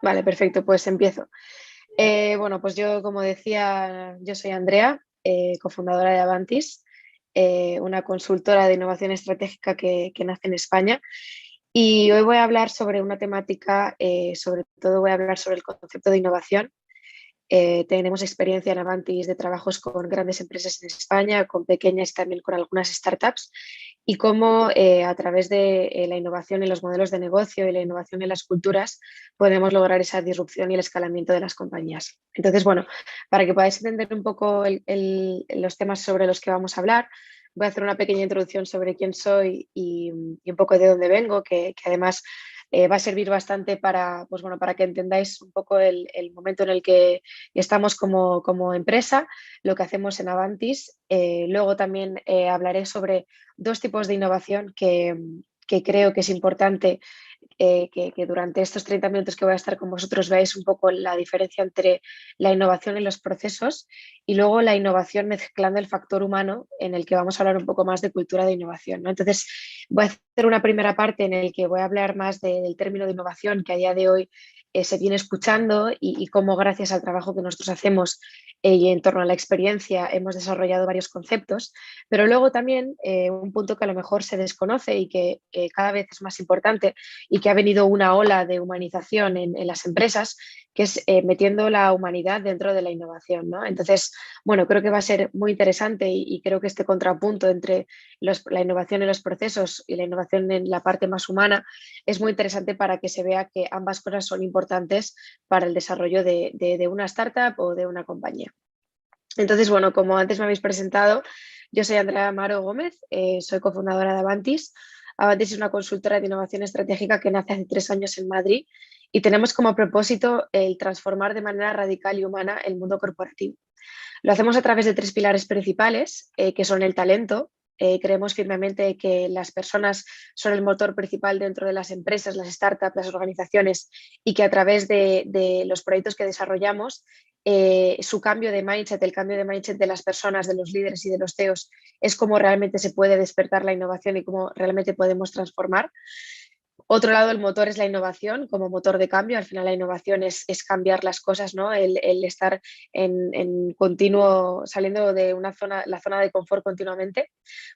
Vale, perfecto, pues empiezo. Bueno, pues yo, como decía, yo soy Andrea, cofundadora de Avantis, una consultora de innovación estratégica que nace en España. Y hoy voy a hablar sobre una temática, sobre todo voy a hablar sobre el concepto de innovación. Tenemos experiencia en Avantis de trabajos con grandes empresas en España, con pequeñas y también con algunas startups, y cómo a través de la innovación en los modelos de negocio y la innovación en las culturas podemos lograr esa disrupción y el escalamiento de las compañías. Entonces, bueno, para que podáis entender un poco los temas sobre los que vamos a hablar, voy a hacer una pequeña introducción sobre quién soy y un poco de dónde vengo, que además va a servir bastante para, pues bueno, para que entendáis un poco el momento en el que estamos como empresa, lo que hacemos en Avantis. Luego también hablaré sobre dos tipos de innovación que creo que es importante que durante estos 30 minutos que voy a estar con vosotros veáis un poco la diferencia entre la innovación y los procesos y luego la innovación mezclando el factor humano, en el que vamos a hablar un poco más de cultura de innovación, ¿no? Entonces, voy a hacer una primera parte en el que voy a hablar más del término de innovación que a día de hoy se viene escuchando y cómo gracias al trabajo que nosotros hacemos y en torno a la experiencia hemos desarrollado varios conceptos, pero luego también un punto que a lo mejor se desconoce y que cada vez es más importante y que ha venido una ola de humanización en las empresas, que es metiendo la humanidad dentro de la innovación, ¿no? Entonces, bueno, creo que va a ser muy interesante y creo que este contrapunto entre la innovación en los procesos y la innovación en la parte más humana es muy interesante para que se vea que ambas cosas son importantes para el desarrollo de una startup o de una compañía. Entonces, bueno, como antes me habéis presentado, yo soy Andrea Amaro Gómez, soy cofundadora de Avantis. Avantis es una consultora de innovación estratégica que nace hace 3 años en Madrid y tenemos como propósito el transformar de manera radical y humana el mundo corporativo. Lo hacemos a través de tres pilares principales, que son el talento. Creemos firmemente que las personas son el motor principal dentro de las empresas, las startups, las organizaciones y que a través de los proyectos que desarrollamos, su cambio de mindset, el cambio de mindset de las personas, de los líderes y de los CEOs, es como realmente se puede despertar la innovación y cómo realmente podemos transformar. Otro lado, el motor es la innovación como motor de cambio. Al final la innovación es cambiar las cosas, ¿no? El estar en continuo, saliendo de una zona, la zona de confort continuamente.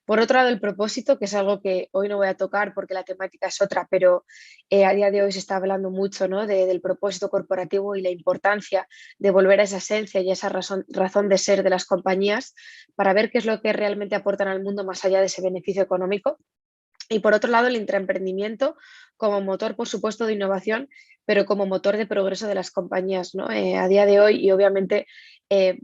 Por otro lado, el propósito, que es algo que hoy no voy a tocar porque la temática es otra, pero a día de hoy se está hablando mucho, ¿no? Del propósito corporativo y la importancia de volver a esa esencia y a esa razón de ser de las compañías para ver qué es lo que realmente aportan al mundo más allá de ese beneficio económico. Y por otro lado, el intraemprendimiento como motor, por supuesto, de innovación, pero como motor de progreso de las compañías, ¿no? A día de hoy, y obviamente eh,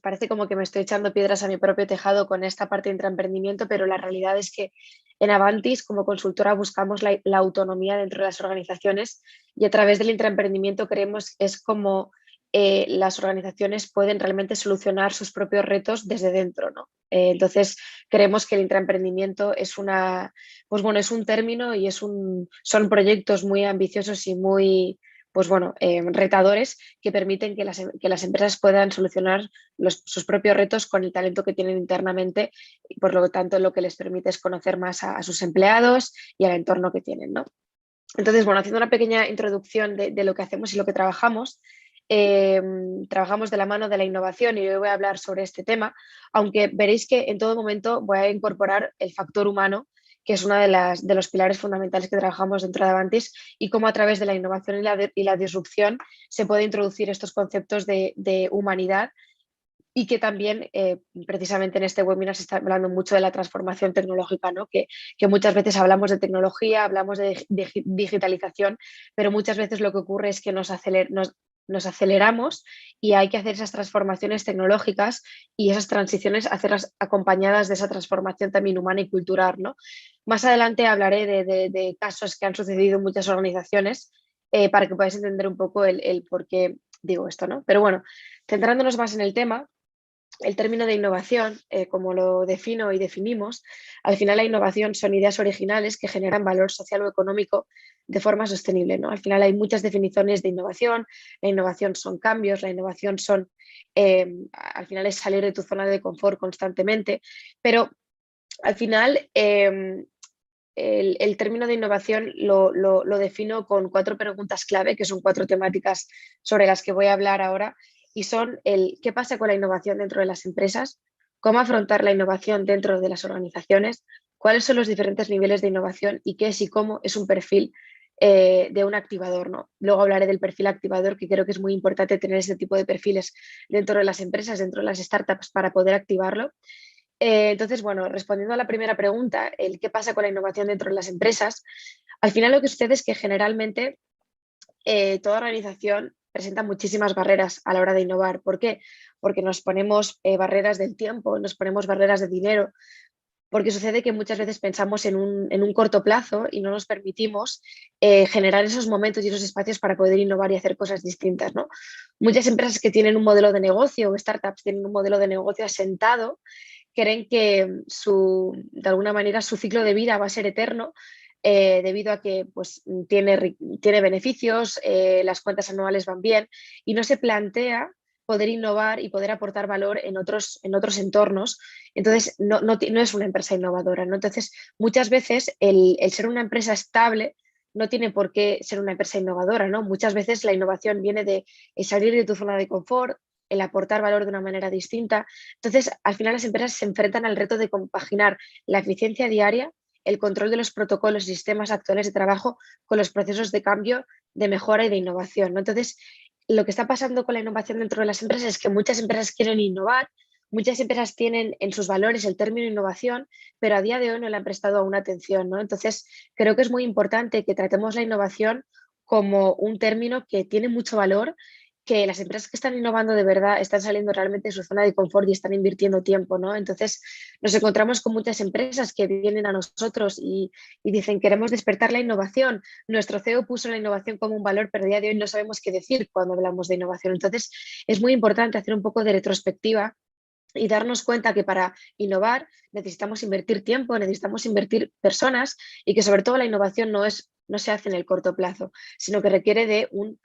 parece como que me estoy echando piedras a mi propio tejado con esta parte de intraemprendimiento, pero la realidad es que en Avantis, como consultora, buscamos la autonomía dentro de las organizaciones y a través del intraemprendimiento creemos es como las organizaciones pueden realmente solucionar sus propios retos desde dentro, ¿no? Entonces, creemos que el intraemprendimiento pues bueno, es un término y son proyectos muy ambiciosos y muy, pues bueno, retadores que permiten que las empresas puedan solucionar sus propios retos con el talento que tienen internamente y por lo tanto lo que les permite es conocer más a sus empleados y al entorno que tienen, ¿no? Entonces, bueno, haciendo una pequeña introducción de lo que hacemos y lo que trabajamos, eh, trabajamos de la mano de la innovación y hoy voy a hablar sobre este tema, aunque veréis que en todo momento voy a incorporar el factor humano, que es uno de los pilares fundamentales que trabajamos dentro de Avantis y cómo a través de la innovación y la disrupción se puede introducir estos conceptos de humanidad y que también precisamente en este webinar se está hablando mucho de la transformación tecnológica, ¿no? Que muchas veces hablamos de tecnología, hablamos de digitalización, pero muchas veces lo que ocurre es que nos aceleramos y hay que hacer esas transformaciones tecnológicas y esas transiciones, hacerlas acompañadas de esa transformación también humana y cultural, ¿no? Más adelante hablaré de casos que han sucedido en muchas organizaciones para que podáis entender un poco el por qué digo esto, ¿no? Pero bueno, centrándonos más en el tema, el término de innovación, como lo defino y definimos, al final la innovación son ideas originales que generan valor social o económico de forma sostenible, ¿no? Al final hay muchas definiciones de innovación. La innovación son cambios, la innovación son, al final es salir de tu zona de confort constantemente, pero al final el término de innovación lo defino con 4 preguntas clave, que son 4 temáticas sobre las que voy a hablar ahora, y son el qué pasa con la innovación dentro de las empresas, cómo afrontar la innovación dentro de las organizaciones, cuáles son los diferentes niveles de innovación y qué es y cómo es un perfil de un activador, ¿no? Luego hablaré del perfil activador, que creo que es muy importante tener este tipo de perfiles dentro de las empresas, dentro de las startups, para poder activarlo. Entonces, bueno, respondiendo a la primera pregunta, el qué pasa con la innovación dentro de las empresas, al final lo que sucede es que generalmente toda organización presenta muchísimas barreras a la hora de innovar. ¿Por qué? Porque nos ponemos barreras del tiempo, nos ponemos barreras de dinero, porque sucede que muchas veces pensamos en un corto plazo y no nos permitimos generar esos momentos y esos espacios para poder innovar y hacer cosas distintas, ¿no? Muchas empresas que tienen un modelo de negocio o startups tienen un modelo de negocio asentado, creen que de alguna manera su ciclo de vida va a ser eterno debido a que pues, tiene beneficios, las cuentas anuales van bien y no se plantea poder innovar y poder aportar valor en otros entornos. Entonces, no es una empresa innovadora, ¿no? Entonces, muchas veces el ser una empresa estable no tiene por qué ser una empresa innovadora, ¿no? Muchas veces la innovación viene de salir de tu zona de confort, el aportar valor de una manera distinta. Entonces, al final las empresas se enfrentan al reto de compaginar la eficiencia diaria, el control de los protocolos y sistemas actuales de trabajo con los procesos de cambio, de mejora y de innovación, ¿no? Entonces, lo que está pasando con la innovación dentro de las empresas es que muchas empresas quieren innovar, muchas empresas tienen en sus valores el término innovación, pero a día de hoy no le han prestado aún atención, ¿no? Entonces, creo que es muy importante que tratemos la innovación como un término que tiene mucho valor, que las empresas que están innovando de verdad están saliendo realmente de su zona de confort y están invirtiendo tiempo, ¿no? Entonces, nos encontramos con muchas empresas que vienen a nosotros y dicen, queremos despertar la innovación. Nuestro CEO puso la innovación como un valor, pero a día de hoy no sabemos qué decir cuando hablamos de innovación. Entonces, es muy importante hacer un poco de retrospectiva y darnos cuenta que para innovar necesitamos invertir tiempo, necesitamos invertir personas y que sobre todo la innovación no se hace en el corto plazo, sino que requiere de un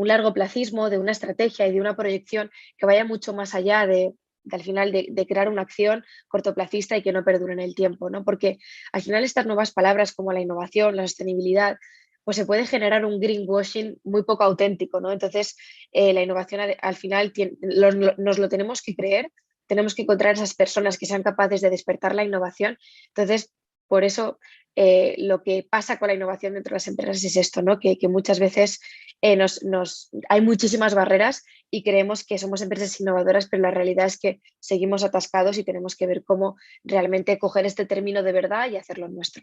largo placismo, de una estrategia y de una proyección que vaya mucho más allá al final de crear una acción cortoplacista y que no perdure en el tiempo, ¿no? Porque al final estas nuevas palabras como la innovación, la sostenibilidad, pues se puede generar un greenwashing muy poco auténtico, ¿no? Entonces, la innovación al final nos lo tenemos que creer, tenemos que encontrar esas personas que sean capaces de despertar la innovación. Entonces, por eso lo que pasa con la innovación dentro de las empresas es esto, ¿no? Que muchas veces hay muchísimas barreras y creemos que somos empresas innovadoras, pero la realidad es que seguimos atascados y tenemos que ver cómo realmente coger este término de verdad y hacerlo nuestro.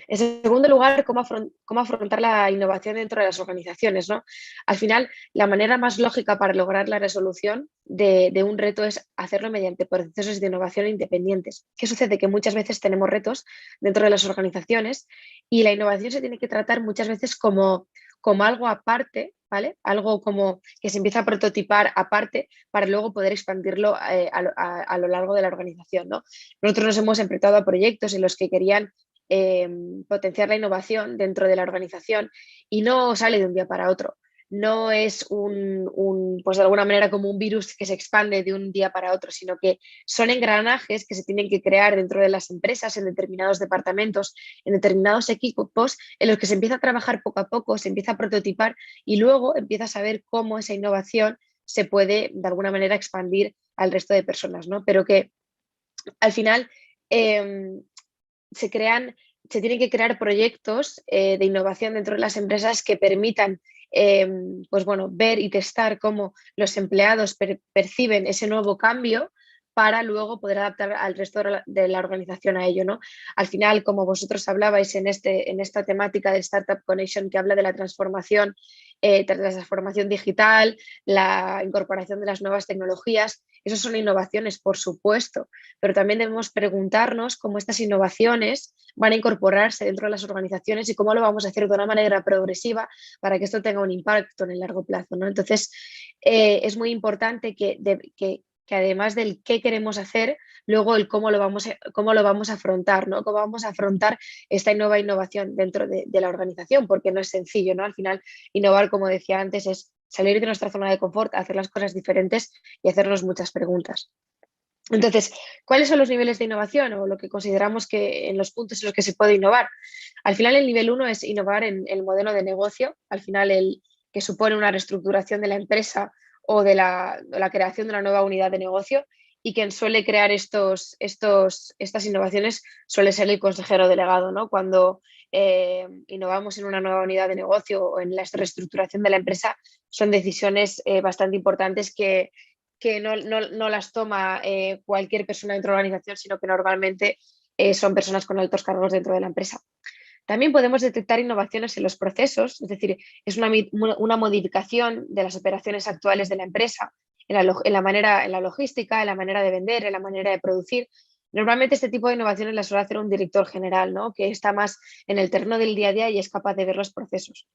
En segundo lugar, cómo afrontar la innovación dentro de las organizaciones, ¿no? Al final, la manera más lógica para lograr la resolución de un reto es hacerlo mediante procesos de innovación independientes. ¿Qué sucede? Que muchas veces tenemos retos dentro de las organizaciones y la innovación se tiene que tratar muchas veces como algo aparte, ¿vale? Algo como que se empieza a prototipar aparte para luego poder expandirlo a lo largo de la organización, ¿no? Nosotros nos hemos enfrentado a proyectos en los que querían potenciar la innovación dentro de la organización y no sale de un día para otro. No es pues de alguna manera como un virus que se expande de un día para otro, sino que son engranajes que se tienen que crear dentro de las empresas, en determinados departamentos, en determinados equipos, en los que se empieza a trabajar poco a poco, se empieza a prototipar y luego empiezas a ver cómo esa innovación se puede de alguna manera expandir al resto de personas, ¿no? Pero que al final eh, se crean, se tienen que crear proyectos de innovación dentro de las empresas que permitan pues bueno, ver y testar cómo los empleados perciben ese nuevo cambio para luego poder adaptar al resto de la organización a ello, ¿no? Al final, como vosotros hablabais en esta temática de Startup Connection que habla de la transformación digital, la incorporación de las nuevas tecnologías, esas son innovaciones, por supuesto, pero también debemos preguntarnos cómo estas innovaciones van a incorporarse dentro de las organizaciones y cómo lo vamos a hacer de una manera progresiva para que esto tenga un impacto en el largo plazo, ¿no? Entonces, es muy importante que además del qué queremos hacer, luego el cómo cómo lo vamos a afrontar, ¿no? Cómo vamos a afrontar esta nueva innovación dentro de la organización, porque no es sencillo, ¿no? Al final, innovar, como decía antes, es salir de nuestra zona de confort, hacer las cosas diferentes y hacernos muchas preguntas. Entonces, ¿cuáles son los niveles de innovación o lo que consideramos que en los puntos en los que se puede innovar? Al final, el nivel uno es innovar en el modelo de negocio, al final el que supone una reestructuración de la empresa o de la creación de una nueva unidad de negocio, y quien suele crear estas innovaciones suele ser el consejero delegado, ¿no? Cuando innovamos en una nueva unidad de negocio o en la reestructuración de la empresa, son decisiones bastante importantes que no las toma cualquier persona dentro de la organización, sino que normalmente son personas con altos cargos dentro de la empresa. También podemos detectar innovaciones en los procesos, es decir, es una modificación de las operaciones actuales de la empresa, en la logística, en la manera de vender, en la manera de producir. Normalmente este tipo de innovaciones las suele hacer un director general, ¿no? Que está más en el terreno del día a día y es capaz de ver los procesos.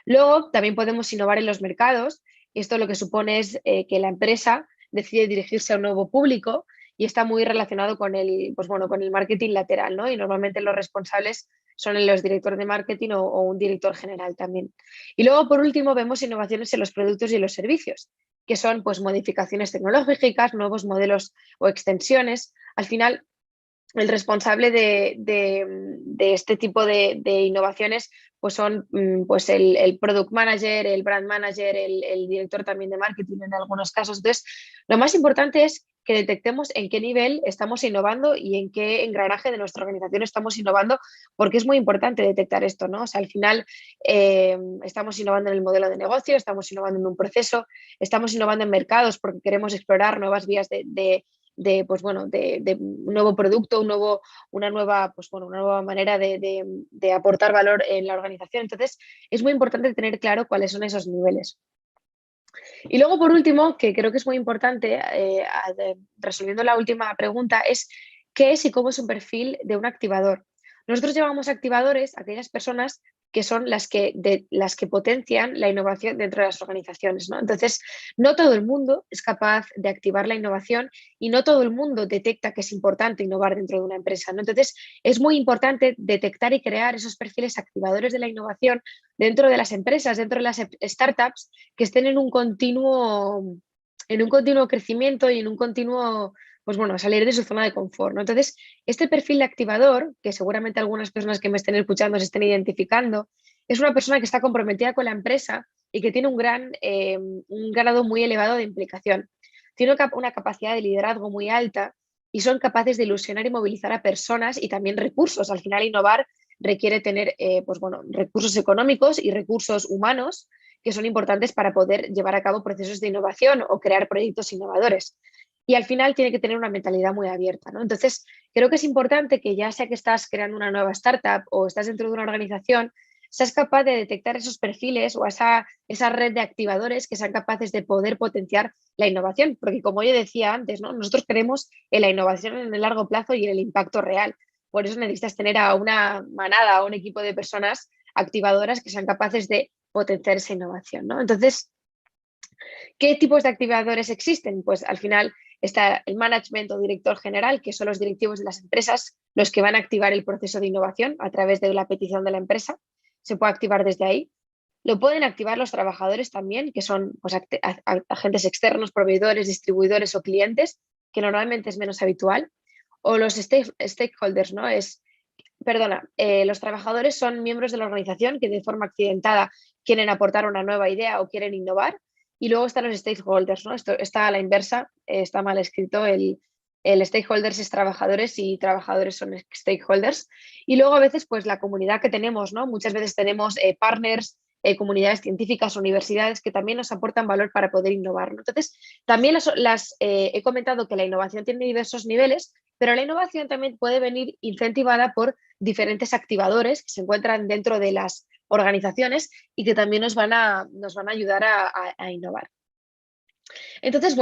Luego, también podemos innovar en los mercados, y esto lo que supone es que la empresa decide dirigirse a un nuevo público y está muy relacionado con con el marketing lateral, ¿no? Y normalmente los responsables son los directores de marketing o un director general también. Y luego, por último, vemos innovaciones en los productos y los servicios, que son pues modificaciones tecnológicas, nuevos modelos o extensiones. Al final, el responsable de este tipo de innovaciones pues son pues el product manager, el brand manager, el director también de marketing en algunos casos. Entonces, lo más importante es que detectemos en qué nivel estamos innovando y en qué engranaje de nuestra organización estamos innovando, porque es muy importante detectar esto, ¿no? O sea, al final estamos innovando en el modelo de negocio, estamos innovando en un proceso, estamos innovando en mercados porque queremos explorar nuevas vías de un nuevo producto, una nueva manera de aportar valor en la organización. Entonces, es muy importante tener claro cuáles son esos niveles. Y luego, por último, que creo que es muy importante, resolviendo la última pregunta, es qué es y cómo es un perfil de un activador. Nosotros llamamos activadores a aquellas personas que son las que potencian la innovación dentro de las organizaciones, ¿no? Entonces, no todo el mundo es capaz de activar la innovación y no todo el mundo detecta que es importante innovar dentro de una empresa, ¿no? Entonces, es muy importante detectar y crear esos perfiles activadores de la innovación dentro de las empresas, dentro de las startups, que estén en un continuo crecimiento y en un continuo, salir de su zona de confort, ¿no? Entonces, este perfil de activador, que seguramente algunas personas que me estén escuchando se estén identificando, es una persona que está comprometida con la empresa y que tiene un grado muy elevado de implicación. Tiene una capacidad de liderazgo muy alta y son capaces de ilusionar y movilizar a personas y también recursos. Al final, innovar requiere tener recursos económicos y recursos humanos que son importantes para poder llevar a cabo procesos de innovación o crear proyectos innovadores. Y al final tiene que tener una mentalidad muy abierta, ¿no? Entonces, creo que es importante que ya sea que estás creando una nueva startup o estás dentro de una organización, seas capaz de detectar esos perfiles o esa red de activadores que sean capaces de poder potenciar la innovación. Porque como yo decía antes, ¿no? Nosotros creemos en la innovación en el largo plazo y en el impacto real. Por eso necesitas tener a una manada, a un equipo de personas activadoras que sean capaces de potenciar esa innovación, ¿no? Entonces, ¿qué tipos de activadores existen? Pues al final está el management o director general, que son los directivos de las empresas, los que van a activar el proceso de innovación a través de la petición de la empresa. Se puede activar desde ahí. Lo pueden activar los trabajadores también, que son pues, agentes externos, proveedores, distribuidores o clientes, que normalmente es menos habitual. O los stakeholders, ¿no? Los trabajadores son miembros de la organización que de forma accidentada quieren aportar una nueva idea o quieren innovar. Y luego están los stakeholders, ¿no? Esto está a la inversa, está mal escrito. El stakeholders es trabajadores y trabajadores son stakeholders. Y luego a veces, pues la comunidad que tenemos, ¿no? Muchas veces tenemos partners, comunidades científicas, universidades que también nos aportan valor para poder innovar, ¿no? Entonces, también he comentado que la innovación tiene diversos niveles, pero la innovación también puede venir incentivada por diferentes activadores que se encuentran dentro de las organizaciones y que también nos van a ayudar a innovar. Entonces,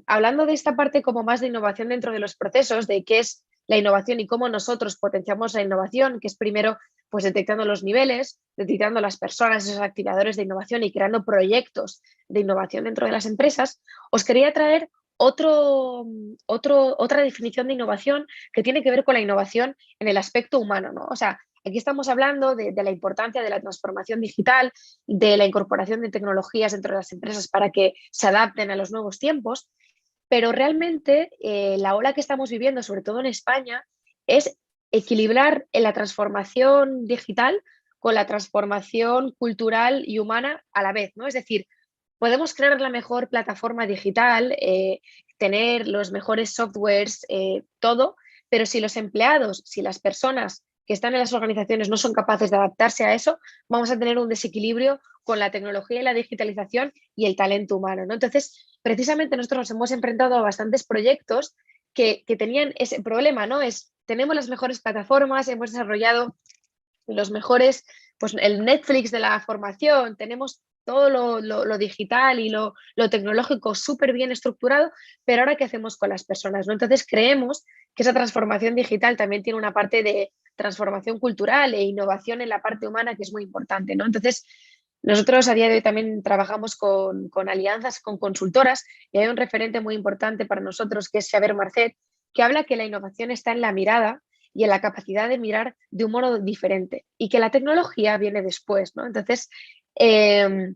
hablando de esta parte como más de innovación dentro de los procesos, de qué es la innovación y cómo nosotros potenciamos la innovación, que es primero pues detectando los niveles, detectando las personas, esos activadores de innovación y creando proyectos de innovación dentro de las empresas, os quería traer otra definición de innovación que tiene que ver con la innovación en el aspecto humano, ¿no? O sea, aquí estamos hablando de la importancia de la transformación digital, de la incorporación de tecnologías dentro de las empresas para que se adapten a los nuevos tiempos, pero realmente la ola que estamos viviendo, sobre todo en España, es equilibrar en la transformación digital con la transformación cultural y humana a la vez, ¿no? Es decir, podemos crear la mejor plataforma digital, tener los mejores softwares, todo, pero si los empleados, si las personas que están en las organizaciones no son capaces de adaptarse a eso, vamos a tener un desequilibrio con la tecnología y la digitalización y el talento humano, ¿no? Entonces, precisamente nosotros nos hemos enfrentado a bastantes proyectos que tenían ese problema, ¿no? Tenemos las mejores plataformas, hemos desarrollado los mejores, pues el Netflix de la formación, tenemos todo lo digital y lo tecnológico súper bien estructurado, pero ahora ¿qué hacemos con las personas? ¿No? Entonces creemos que esa transformación digital también tiene una parte de transformación cultural e innovación en la parte humana que es muy importante, ¿no? Entonces, nosotros a día de hoy también trabajamos con alianzas, con consultoras, y hay un referente muy importante para nosotros que es Xavier Marcet, que habla que la innovación está en la mirada y en la capacidad de mirar de un modo diferente y que la tecnología viene después, ¿no? Entonces, eh,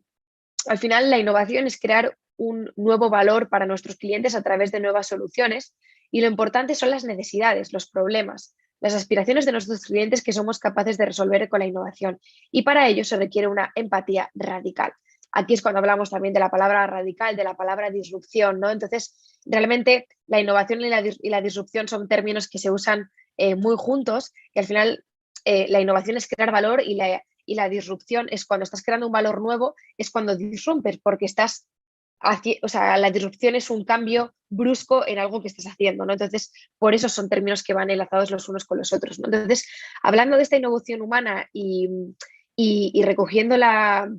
al final la innovación es crear un nuevo valor para nuestros clientes a través de nuevas soluciones y lo importante son las necesidades, los problemas, las aspiraciones de nuestros clientes que somos capaces de resolver con la innovación y para ello se requiere una empatía radical. Aquí es cuando hablamos también de la palabra radical, de la palabra disrupción, ¿no? Entonces, realmente la innovación y la disrupción son términos que se usan muy juntos y al final la innovación es crear valor y la disrupción es cuando estás creando un valor nuevo, es cuando disrumpes, porque o sea, la disrupción es un cambio brusco en algo que estás haciendo, ¿no? Entonces, por eso son términos que van enlazados los unos con los otros, ¿no? Entonces, hablando de esta innovación humana y recogiendo la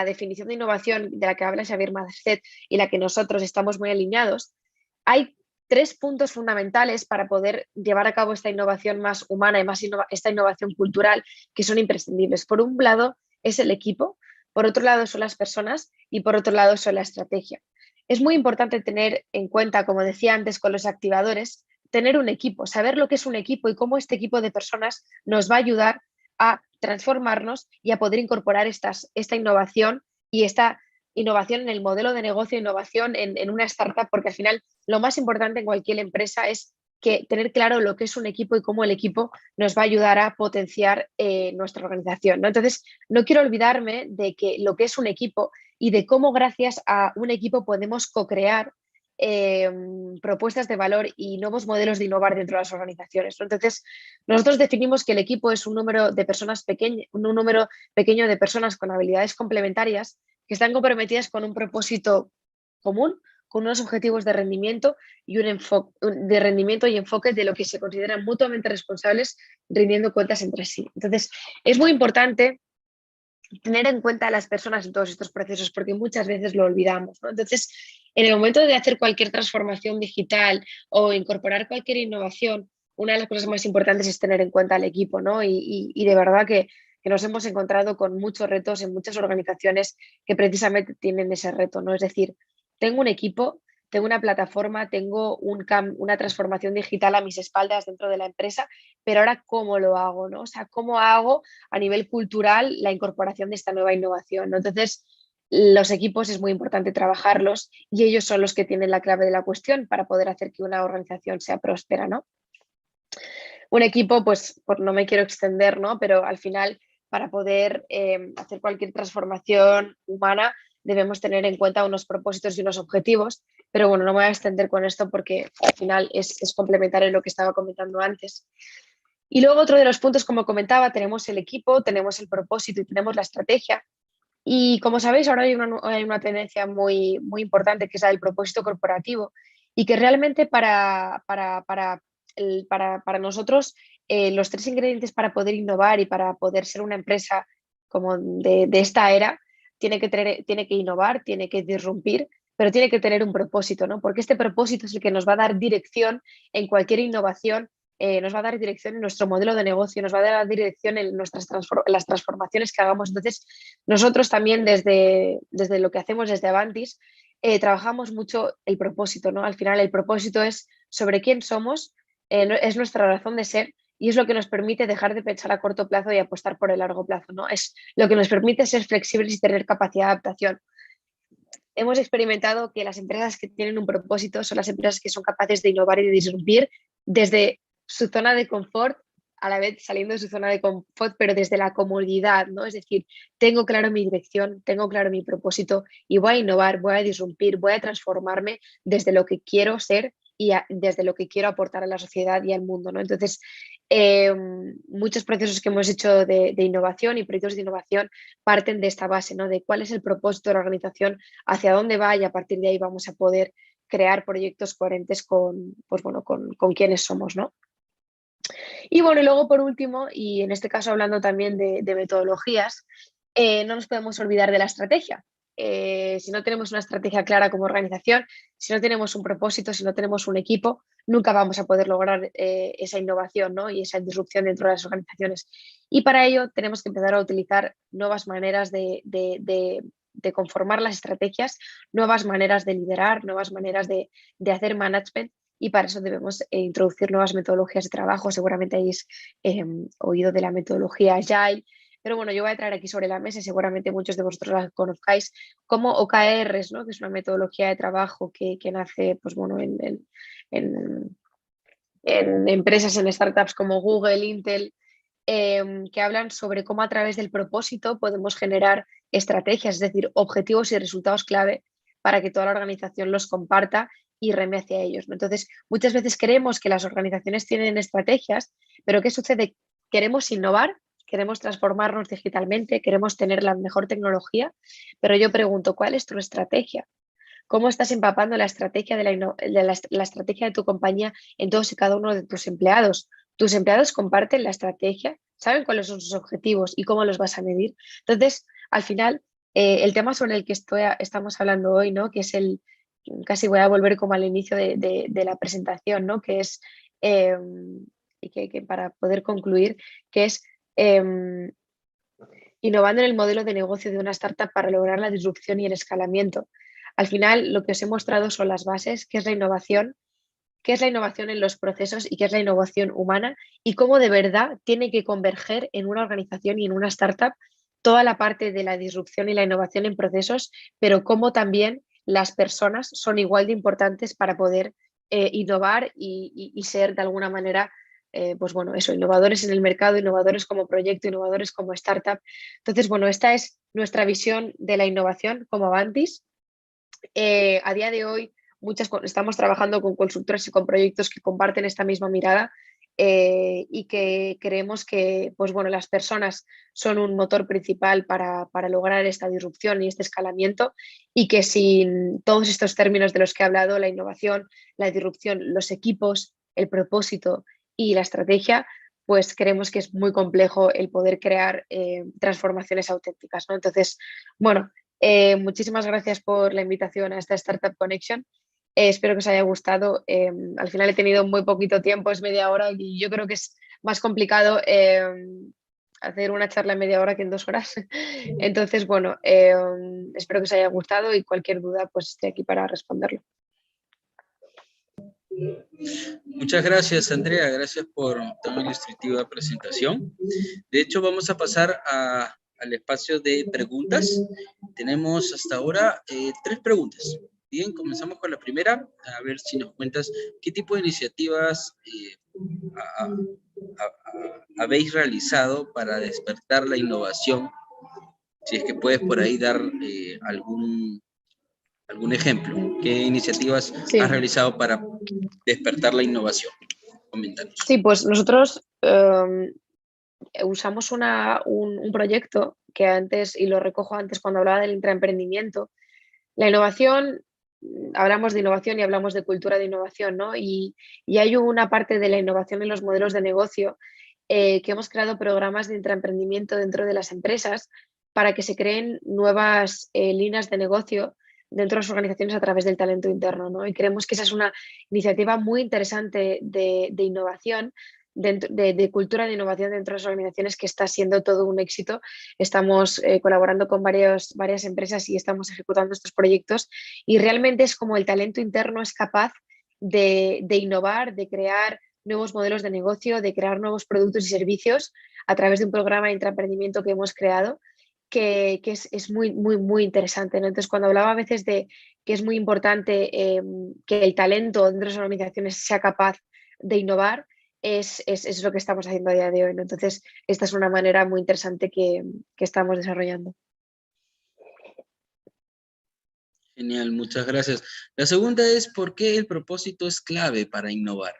definición de innovación de la que habla Xavier Marcet y la que nosotros estamos muy alineados, hay tres puntos fundamentales para poder llevar a cabo esta innovación más humana y esta innovación cultural que son imprescindibles. Por un lado es el equipo, por otro lado son las personas y por otro lado son la estrategia. Es muy importante tener en cuenta, como decía antes con los activadores, tener un equipo, saber lo que es un equipo y cómo este equipo de personas nos va a ayudar a transformarnos y a poder incorporar esta innovación y esta innovación en el modelo de negocio, innovación en una startup, porque al final lo más importante en cualquier empresa es que tener claro lo que es un equipo y cómo el equipo nos va a ayudar a potenciar nuestra organización, ¿no? Entonces, no quiero olvidarme de que lo que es un equipo y de cómo gracias a un equipo podemos co-crear propuestas de valor y nuevos modelos de innovar dentro de las organizaciones, ¿no? Entonces, nosotros definimos que el equipo es un número de personas pequeño, un número pequeño de personas con habilidades complementarias que están comprometidas con un propósito común, con unos objetivos de rendimiento y de rendimiento y enfoque de lo que se consideran mutuamente responsables, rindiendo cuentas entre sí. Entonces, es muy importante tener en cuenta a las personas en todos estos procesos porque muchas veces lo olvidamos, ¿no? Entonces, en el momento de hacer cualquier transformación digital o incorporar cualquier innovación, una de las cosas más importantes es tener en cuenta al equipo, ¿no? Y de verdad que nos hemos encontrado con muchos retos en muchas organizaciones que precisamente tienen ese reto, ¿no? Es decir, tengo un equipo, tengo una plataforma, tengo una transformación digital a mis espaldas dentro de la empresa, pero ahora ¿cómo lo hago, no? O sea, ¿cómo hago a nivel cultural la incorporación de esta nueva innovación, ¿no? Entonces, los equipos es muy importante trabajarlos y ellos son los que tienen la clave de la cuestión para poder hacer que una organización sea próspera, ¿no? Un equipo, pues no me quiero extender, ¿no? Pero al final, para poder hacer cualquier transformación humana, debemos tener en cuenta unos propósitos y unos objetivos. Pero bueno, no me voy a extender con esto porque al final es complementario a lo que estaba comentando antes. Y luego otro de los puntos, como comentaba, tenemos el equipo, tenemos el propósito y tenemos la estrategia. Y como sabéis, ahora hay una tendencia muy importante que es la del propósito corporativo y que realmente para nosotros los tres ingredientes para poder innovar y para poder ser una empresa como de esta era, tiene que innovar, tiene que disrumpir, pero tiene que tener un propósito, ¿no? Porque este propósito es el que nos va a dar dirección en cualquier innovación, nos va a dar dirección en nuestro modelo de negocio, nos va a dar dirección en las transformaciones que hagamos. Entonces, nosotros también desde lo que hacemos desde Avantis, trabajamos mucho el propósito, ¿no? Al final el propósito es sobre quién somos, es nuestra razón de ser y es lo que nos permite dejar de pensar a corto plazo y apostar por el largo plazo, ¿no? Es lo que nos permite ser flexibles y tener capacidad de adaptación. hemos experimentado que las empresas que tienen un propósito son las empresas que son capaces de innovar y de disrumpir desde su zona de confort, a la vez saliendo de su zona de confort, pero desde la comodidad, ¿no? Es decir, tengo claro mi dirección, tengo claro mi propósito y voy a innovar, voy a disrumpir, voy a transformarme desde lo que quiero ser y desde lo que quiero aportar a la sociedad y al mundo, ¿no? Entonces, muchos procesos que hemos hecho de innovación y proyectos de innovación parten de esta base, ¿no? De cuál es el propósito de la organización, hacia dónde va y a partir de ahí vamos a poder crear proyectos coherentes con, pues bueno, con quienes somos, ¿no? Y bueno, y luego por último, y en este caso hablando también de metodologías, no nos podemos olvidar de la estrategia. Si no tenemos una estrategia clara como organización, si no tenemos un propósito, si no tenemos un equipo, nunca vamos a poder lograr esa innovación, ¿no? Y esa disrupción dentro de las organizaciones. Y para ello tenemos que empezar a utilizar nuevas maneras de conformar las estrategias, nuevas maneras de liderar, nuevas maneras de hacer management y para eso debemos introducir nuevas metodologías de trabajo. Seguramente habéis oído de la metodología Agile, pero bueno, yo voy a traer aquí sobre la mesa y seguramente muchos de vosotros la conozcáis como OKRs, ¿no? Que es una metodología de trabajo que nace pues, bueno, en, en empresas, en startups como Google, Intel, que hablan sobre cómo a través del propósito podemos generar estrategias, es decir, objetivos y resultados clave para que toda la organización los comparta y reme hacia ellos, ¿no? Entonces, muchas veces creemos que las organizaciones tienen estrategias, pero ¿qué sucede? Queremos innovar, queremos transformarnos digitalmente, queremos tener la mejor tecnología, pero yo pregunto, ¿cuál es tu estrategia? ¿Cómo estás empapando la estrategia la estrategia de tu compañía en todos y cada uno de tus empleados? ¿Tus empleados comparten la estrategia? ¿Saben cuáles son sus objetivos y cómo los vas a medir? Entonces, al final, el tema sobre el que estamos hablando hoy, ¿no? Que es casi voy a volver como al inicio de la presentación, ¿no? Que es, eh, y que para poder concluir, que es innovando en el modelo de negocio de una startup para lograr la disrupción y el escalamiento. Al final, lo que os he mostrado son las bases, qué es la innovación en los procesos y qué es la innovación humana y cómo de verdad tiene que converger en una organización y en una startup toda la parte de la disrupción y la innovación en procesos, pero cómo también las personas son igual de importantes para poder innovar y ser de alguna manera, pues bueno, eso, innovadores en el mercado, innovadores como proyecto, innovadores como startup. Entonces, bueno, esta es nuestra visión de la innovación como Avantis. A día de hoy estamos trabajando con consultoras y con proyectos que comparten esta misma mirada y que creemos que pues bueno, las personas son un motor principal para lograr esta disrupción y este escalamiento y que sin todos estos términos de los que he hablado, la innovación, la disrupción, los equipos, el propósito y la estrategia, pues creemos que es muy complejo el poder crear transformaciones auténticas, ¿no? Entonces, bueno, muchísimas gracias por la invitación a esta Startup Connection. Espero que os haya gustado. Al final he tenido muy poquito tiempo, es media hora y yo creo que es más complicado hacer una charla en media hora que en 2 horas. Entonces, bueno, espero que os haya gustado y cualquier duda, pues estoy aquí para responderlo. Muchas gracias, Andrea. Gracias por tan ilustrativa presentación. De hecho, vamos a pasar al espacio de preguntas. Tenemos hasta ahora 3 preguntas. Bien, comenzamos con la primera. A ver si nos cuentas qué tipo de iniciativas habéis realizado para despertar la innovación. Si es que puedes por ahí dar algún ejemplo. ¿Qué iniciativas has realizado para despertar la innovación? Coméntanos. Sí, pues nosotros usamos un proyecto que antes, y lo recojo antes cuando hablaba del intraemprendimiento. La innovación, hablamos de innovación y hablamos de cultura de innovación, ¿no? Y hay una parte de la innovación en los modelos de negocio que hemos creado programas de intraemprendimiento dentro de las empresas para que se creen nuevas líneas de negocio dentro de las organizaciones a través del talento interno, ¿no? Y creemos que esa es una iniciativa muy interesante de innovación, de cultura de innovación dentro de las organizaciones que está siendo todo un éxito. Estamos colaborando con varias empresas y estamos ejecutando estos proyectos y realmente es como el talento interno es capaz de innovar, de crear nuevos modelos de negocio, de crear nuevos productos y servicios a través de un programa de intraemprendimiento que hemos creado que es muy, muy, muy interesante, ¿no? Entonces, cuando hablaba a veces de que es muy importante que el talento dentro de las organizaciones sea capaz de innovar, es lo que estamos haciendo a día de hoy, ¿no? Entonces, esta es una manera muy interesante que estamos desarrollando. Genial, muchas gracias. La segunda es, ¿por qué el propósito es clave para innovar?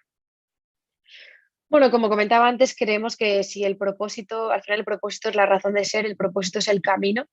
Bueno, como comentaba antes, creemos que si el propósito, al final el propósito es la razón de ser, el propósito es el camino.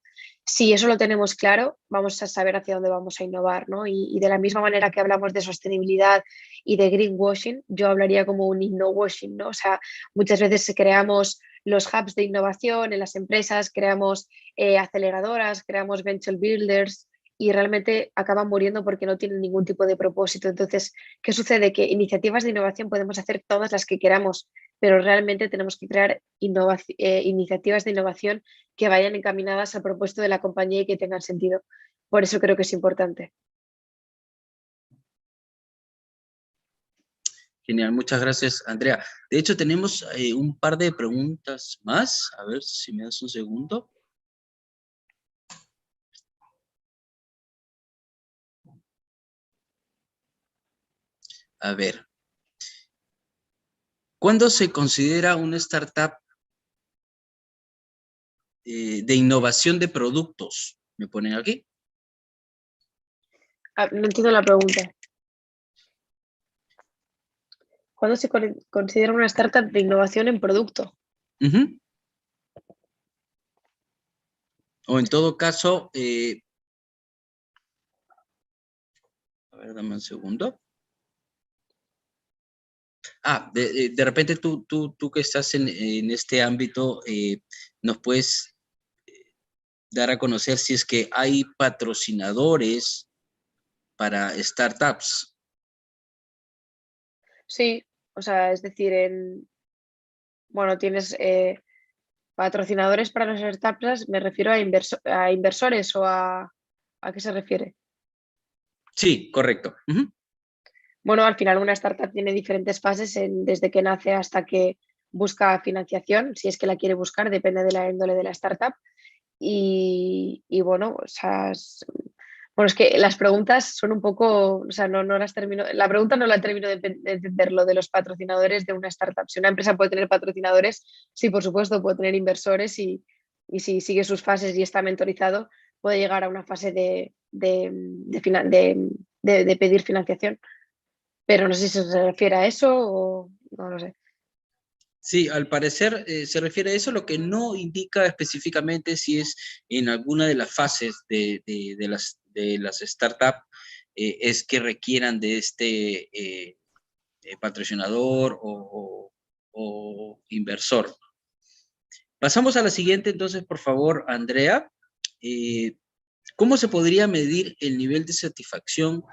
Si eso lo tenemos claro, vamos a saber hacia dónde vamos a innovar, ¿no? Y de la misma manera que hablamos de sostenibilidad y de greenwashing, yo hablaría como un innowashing, ¿no? O sea, muchas veces creamos los hubs de innovación en las empresas, creamos aceleradoras, creamos venture builders y realmente acaban muriendo porque no tienen ningún tipo de propósito. Entonces, ¿qué sucede? Que iniciativas de innovación podemos hacer todas las que queramos, pero realmente tenemos que crear iniciativas de innovación que vayan encaminadas al propósito de la compañía y que tengan sentido. Por eso creo que es importante. Genial, muchas gracias, Andrea. De hecho, tenemos un par de preguntas más. A ver si me das un segundo. A ver, ¿cuándo se considera una startup de innovación de productos? ¿Me ponen aquí? Ah, no entiendo la pregunta. ¿Cuándo se considera una startup de innovación en producto? Ujú. O en todo caso, a ver, dame un segundo. De repente tú que estás en este ámbito, nos puedes dar a conocer si es que hay patrocinadores para startups. Sí, o sea, es decir, bueno, tienes patrocinadores para las startups, me refiero a inversores o ¿a qué se refiere? Sí, correcto. Ujú. Bueno, al final una startup tiene diferentes fases desde que nace hasta que busca financiación, si es que la quiere buscar, depende de la índole de la startup. Y bueno, o sea, bueno, es que las preguntas son un poco, o sea, no las termino, la pregunta no la termino de entender, lo de los patrocinadores de una startup. Si una empresa puede tener patrocinadores, sí, por supuesto, puede tener inversores y si sigue sus fases y está mentorizado, puede llegar a una fase de pedir financiación. Pero no sé si se refiere a eso o no lo sé. Sí, al parecer se refiere a eso, lo que no indica específicamente si es en alguna de las fases de las startups es que requieran de este patrocinador o inversor. Pasamos a la siguiente, entonces, por favor, Andrea. Eh, ¿Cómo se podría medir el nivel de satisfacción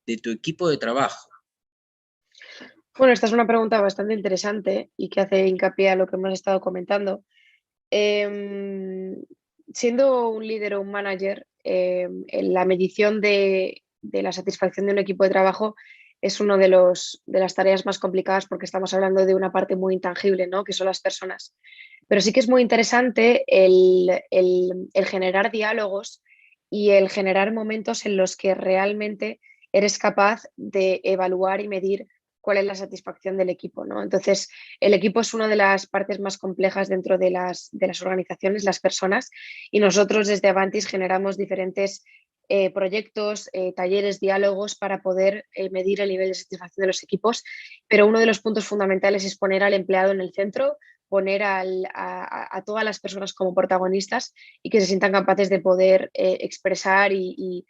de tu equipo de trabajo? Bueno, esta es una pregunta bastante interesante y que hace hincapié a lo que hemos estado comentando. Em, Siendo un líder o un manager, en la medición de la satisfacción de un equipo de trabajo es una de las tareas más complicadas porque estamos hablando de una parte muy intangible, ¿no? Que son las personas. Pero sí que es muy interesante el generar diálogos y el generar momentos en los que realmente eres capaz de evaluar y medir cuál es la satisfacción del equipo, ¿no? Entonces, el equipo es una de las partes más complejas dentro de las organizaciones, las personas, y nosotros desde Avantis generamos diferentes proyectos, talleres, diálogos para poder medir el nivel de satisfacción de los equipos, pero uno de los puntos fundamentales es poner al empleado en el centro, poner a todas las personas como protagonistas y que se sientan capaces de poder expresar que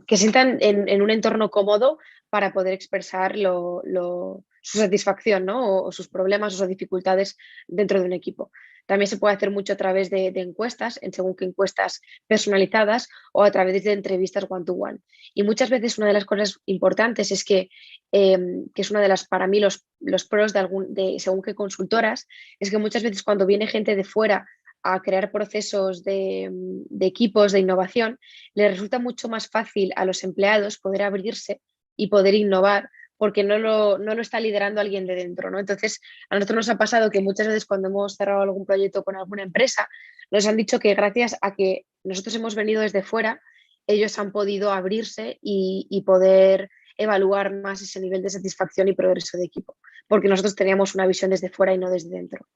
se sientan en un entorno cómodo para poder expresar su satisfacción, ¿no? O sus problemas o sus dificultades dentro de un equipo. También se puede hacer mucho a través de encuestas, en según qué encuestas personalizadas o a través de entrevistas one-to-one. Y muchas veces una de las cosas importantes es que es una de las, para mí, los pros de según qué consultoras, es que muchas veces cuando viene gente de fuera a crear procesos de equipos de innovación, le resulta mucho más fácil a los empleados poder abrirse y poder innovar porque no lo está liderando alguien de dentro, ¿no? Entonces, a nosotros nos ha pasado que muchas veces cuando hemos cerrado algún proyecto con alguna empresa, nos han dicho que gracias a que nosotros hemos venido desde fuera, ellos han podido abrirse y poder evaluar más ese nivel de satisfacción y progreso de equipo, porque nosotros teníamos una visión desde fuera y no desde dentro.